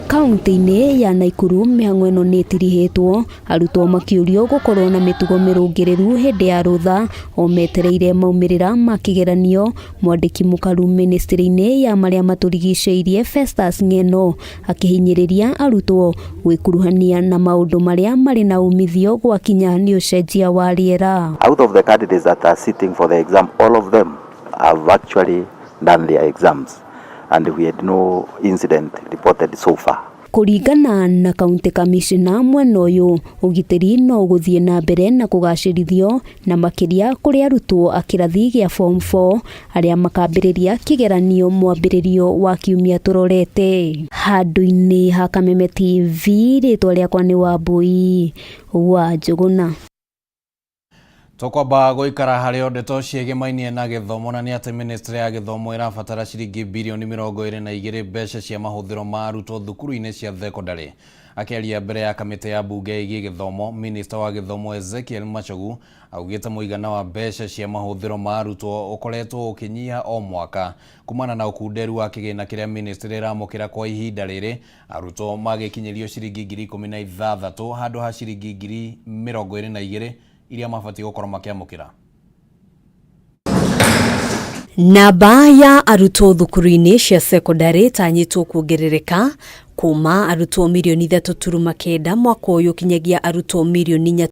Kaunti-inĩ ya Nakuru mĩhang'o ĩno nĩ ĩtirihetwo, arutwo makĩũrio gũkorwo na mĩtugo mĩrũngĩrĩru hĩndĩ ya rũtha o metereire maumĩrĩra ma kĩgeranio. Mwandĩki mũkaru ministry-inĩ ya marĩa matũrigicĩirie Festus Ng'eno akĩhinyĩrĩria arutwo gwĩkuruhania na maũndũ marĩa marĩ na umithio gwakinya nĩ ũcenjia wa rĩera. Out of the candidates that are sitting for the exam, all of them have actually done their exams and we had no incident reported so far. Kũringana na County Commissioner mwena ũyũ, ũgitĩri no gũthiĩ na mbere na kũgacĩrithio na makĩria kũrĩ arutwo a kĩrathi gĩa form 4 arĩa makambĩrĩria kĩgeranio mwambĩrĩrio wa kiumia tũrorete. Handũ-inĩ ha Kameme TV, rĩtwa rĩakwa nĩ Wambui wa Njũgũna. Tokwamba goikara harĩ ndeto ciĩgemainie na gĩthomo, na nĩ atĩ ministry ya gĩthomo ĩrabatara ciringi birioni 22 mbeca cia mahũthĩro ma arutwo thukuru-inĩ cia thekondarĩ. Akĩaria mbere ya kamĩtĩ ya mbunge ĩgiĩ gĩthomo, minister wa gĩthomo Ezekiel Machogu augĩte mũigana wa mbeca cia mahũthĩro ma arutwo ũkoretwo ũkĩnyiha o mwaka kumana na ũkunderu wa kĩgĩna kĩrĩa ministry ĩramũkĩra kwa ihinda rĩrĩ. Arutwo magĩkinyĩrio ciringi 16,000 handũ ha ciringi 22,000 iria mabatiĩ gũkorwo makĩamũkĩra. Namba ya arutwo thukuru-inĩ cia secondary tanyĩtwo kuongerereka kuma arutwo milioni 3.9 mwaka ũyũ kinyagia arutwo milioni